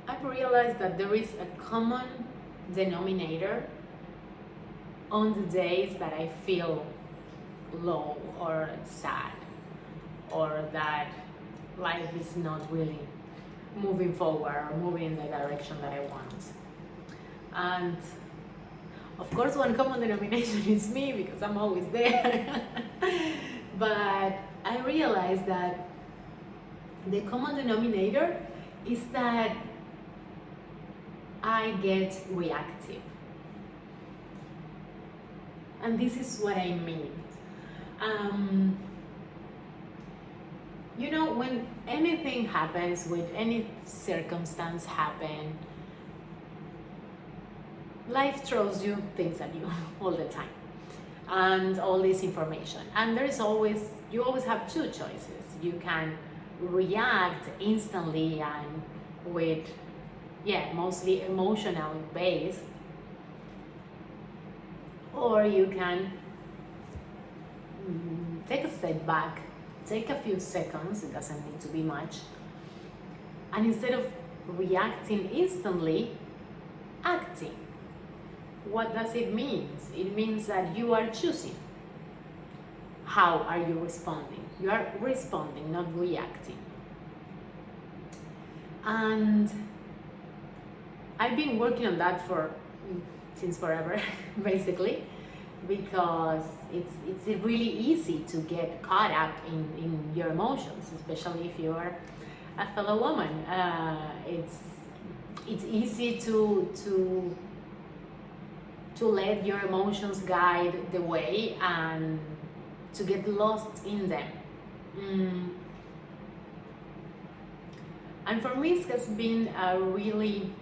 I've realized that there is a common denominator on the days that I feel low or sad, or that life is not really moving forward or moving in the direction that I want. And of course, one common denomination is me, because I'm always there. But I realized that the common denominator is that I get reactive. And this is what I mean. When anything happens, with any circumstance happen, life throws you things at you all the time, and all this information. And you always have two choices. You can react instantly and with, mostly emotional based, or you can take a step back, take a few seconds, it doesn't need to be much, and instead of reacting instantly, acting. What does it mean? It means that you are choosing. How are you responding? You are responding, not reacting. And I've been working on that since forever, basically, because it's really easy to get caught up in your emotions, especially if you are a fellow woman. It's easy to let your emotions guide the way and to get lost in them. And for me, it has been a really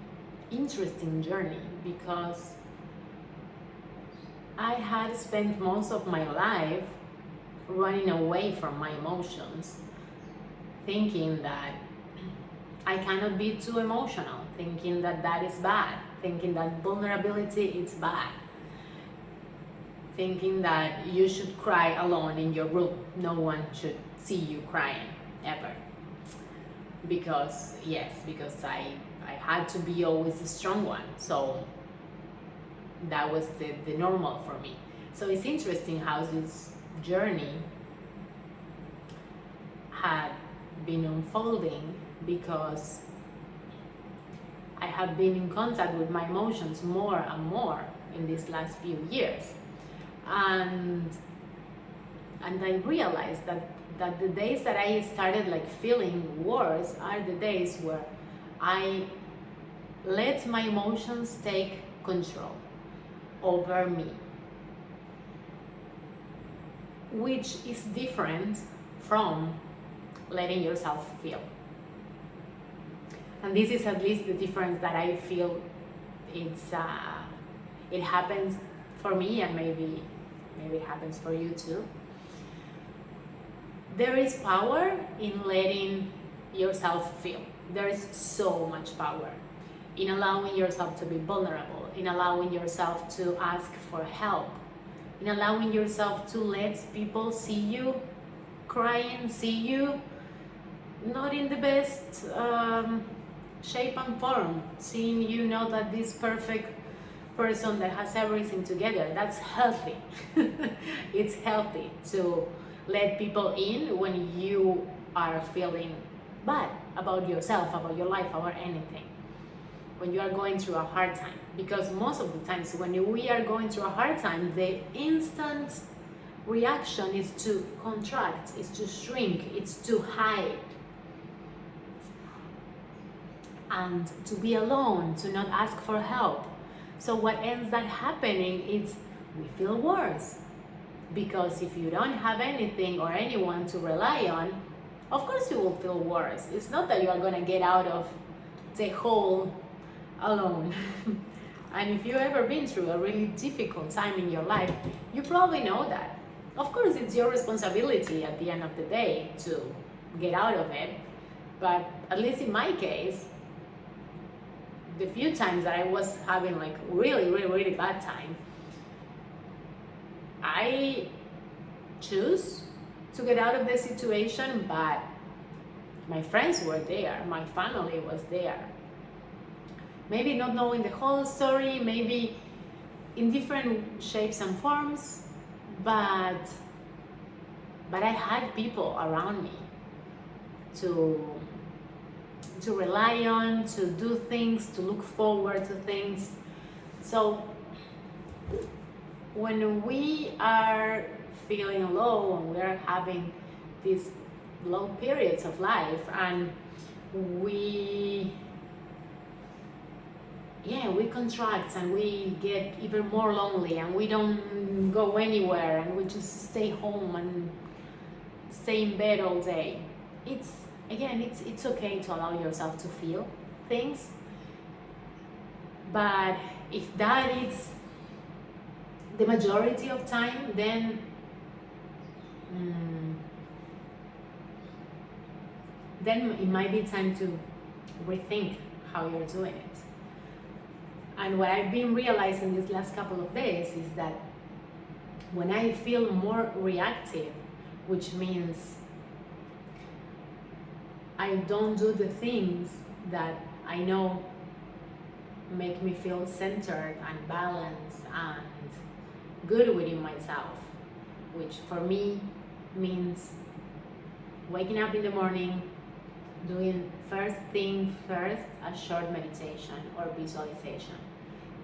interesting journey, because I had spent most of my life running away from my emotions, thinking that I cannot be too emotional, thinking that that is bad, thinking that vulnerability is bad, thinking that you should cry alone in your room. No one should see you crying ever. Because I had to be always the strong one. So that was the normal for me. So it's interesting how this journey had been unfolding, because I have been in contact with my emotions more and more in these last few years. And I realized that the days that I started feeling worse are the days where I let my emotions take control over me, which is different from letting yourself feel. And this is at least the difference that I feel it happens for me, and maybe it happens for you too. There is power in letting yourself feel. There is so much power in allowing yourself to be vulnerable, in allowing yourself to ask for help, in allowing yourself to let people see you crying, see you not in the best shape and form, seeing you know that this perfect person that has everything together. That's healthy. It's healthy to let people in when you are feeling bad about yourself, about your life, about anything, when you are going through a hard time. Because most of the times when we are going through a hard time, the instant reaction is to contract, is to shrink, it's to hide, and to be alone, to not ask for help. So what ends up happening is we feel worse, because if you don't have anything or anyone to rely on, of course you will feel worse. It's not that you are going to get out of the hole alone. And if you've ever been through a really difficult time in your life, you probably know that. Of course, it's your responsibility at the end of the day to get out of it. But at least in my case, the few times that I was having really bad time, I choose to get out of the situation, but my friends were there, my family was there. maybe not knowing the whole story, maybe in different shapes and forms, but I had people around me to rely on, to do things, to look forward to things. So when we are feeling low and we are having these low periods of life, and we contract and we get even more lonely and we don't go anywhere and we just stay home and stay in bed all day. It's okay to allow yourself to feel things, but if that is the majority of time, then it might be time to rethink how you're doing it. And what I've been realizing these last couple of days is that when I feel more reactive, which means I don't do the things that I know make me feel centered and balanced and good within myself, which for me means waking up in the morning, doing first thing first, a short meditation or visualization.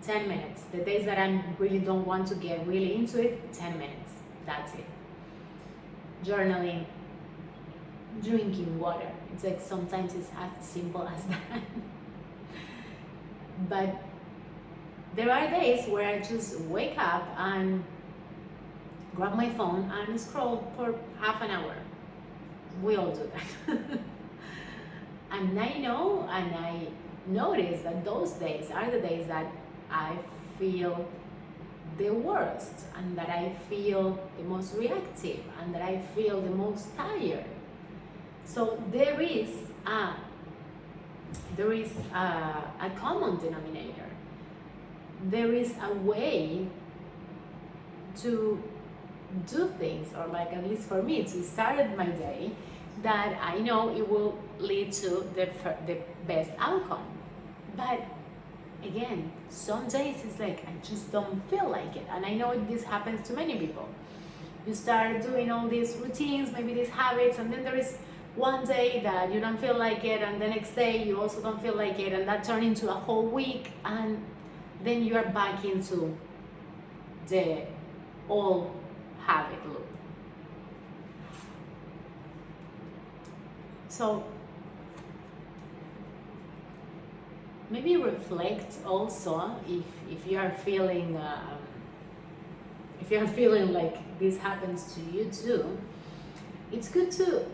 10 minutes. The days that I really don't want to get really into it, 10 minutes. That's it. Journaling, drinking water. It's like sometimes it's as simple as that. But there are days where I just wake up and grab my phone and scroll for half an hour. We all do that. And I know and I notice that those days are the days that I feel the worst and that I feel the most reactive and that I feel the most tired. So there is a common denominator. There is a way to do things, or like at least for me, to start my day that I know it will lead to the best outcome. But again, some days it's like I just don't feel like it, and I know this happens to many people. You start doing all these routines, maybe these habits, and then there is one day that you don't feel like it, and the next day you also don't feel like it, and that turns into a whole week, and then you are back into the old habit loop. So maybe reflect also if you are feeling like this happens to you too. It's good to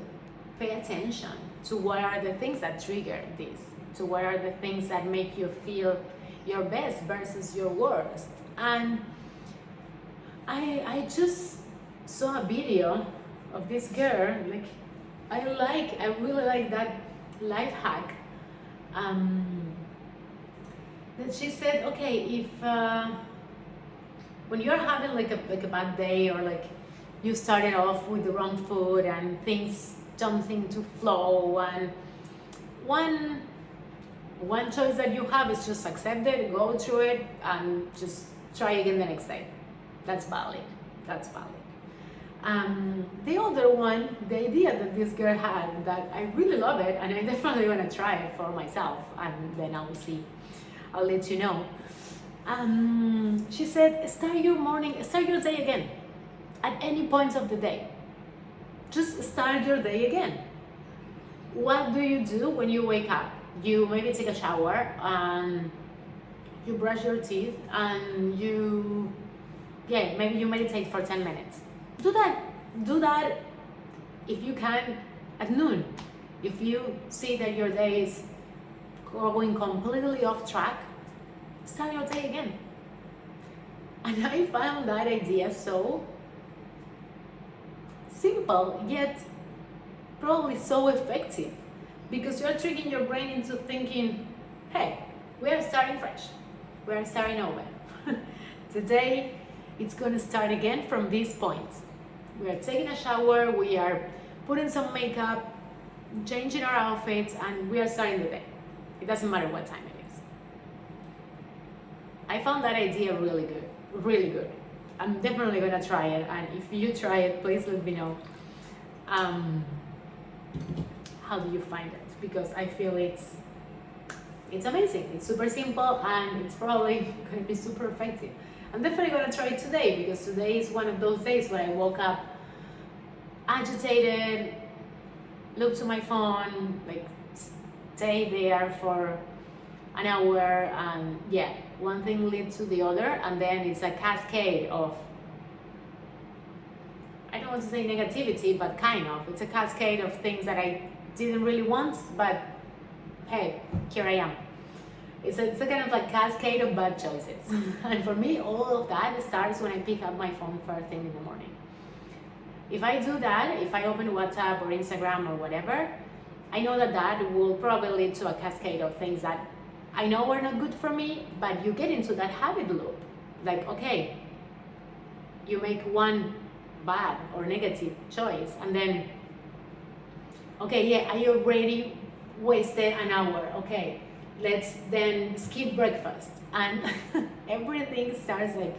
pay attention to what are the things that trigger this, to what are the things that make you feel your best versus your worst. And I just saw a video of this girl, like I really like that life hack. That she said, okay, if when you're having like a bad day, or like you started off with the wrong food and things don't seem to flow, and one choice that you have is just accept it, go through it, and just try again the next day. That's valid. The other one, the idea that this girl had, that I really love it, and I definitely want to try it for myself, and then I'll let you know. She said, start your day again at any point of the day. Just start your day again. What do you do when you wake up? You maybe take a shower, and you brush your teeth, and maybe you meditate for 10 minutes. Do that if you can at noon. If you see that your day is going completely off track, start your day again. And I found that idea so simple, yet probably so effective, because you're tricking your brain into thinking, hey, we are starting fresh, we are starting over. Today it's going to start again from this point. We are taking a shower, we are putting some makeup, changing our outfits, and we are starting the day. It doesn't matter what time it is. I found that idea really good, really good. I'm definitely gonna try it, and if you try it, please let me know. How do you find it? Because I feel it's amazing. It's super simple, and it's probably gonna be super effective. I'm definitely gonna try it today, because today is one of those days where I woke up agitated, look to my phone, like stay there for an hour, and yeah, one thing leads to the other, and then it's a cascade of, I don't want to say negativity, but kind of. It's a cascade of things that I didn't really want, but hey, here I am. It's a kind of like cascade of bad choices. And for me, all of that starts when I pick up my phone first thing in the morning. If I do that, if I open WhatsApp or Instagram or whatever, I know that that will probably lead to a cascade of things that I know are not good for me, but you get into that habit loop. Like, okay, you make one bad or negative choice, and then, okay, yeah, I already wasted an hour. Okay, let's then skip breakfast. And everything starts like,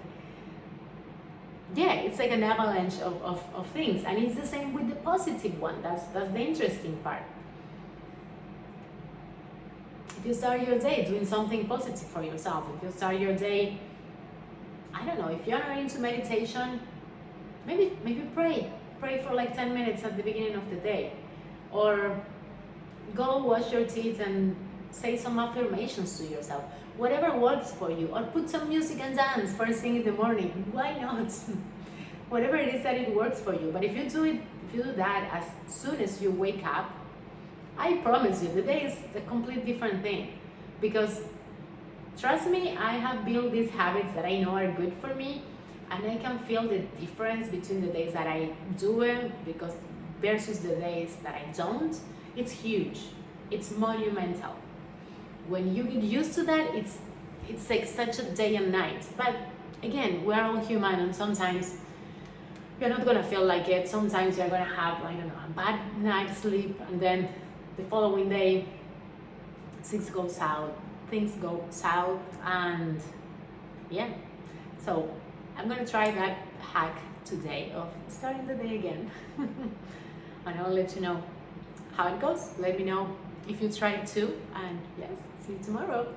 yeah, it's like an avalanche of things. And it's the same with the positive one. That's the interesting part. If you start your day doing something positive for yourself, if you start your day, I don't know, if you're not into meditation, maybe pray for like 10 minutes at the beginning of the day, or go wash your teeth and say some affirmations to yourself, whatever works for you, or put some music and dance first thing in the morning. Why not? Whatever it is that it works for you. But if you do that as soon as you wake up, I promise you, the day is a complete different thing. Because trust me, I have built these habits that I know are good for me, and I can feel the difference between the days that I do it because versus the days that I don't. It's huge. It's monumental. When you get used to that, it's like such a day and night. But again, we're all human, and sometimes you're not gonna feel like it. Sometimes you're gonna have, I don't know, a bad night's sleep, and then the following day things go south, and yeah. So I'm gonna try that hack today of starting the day again. And I'll let you know how it goes. Let me know if you try it too, and yes, see you tomorrow.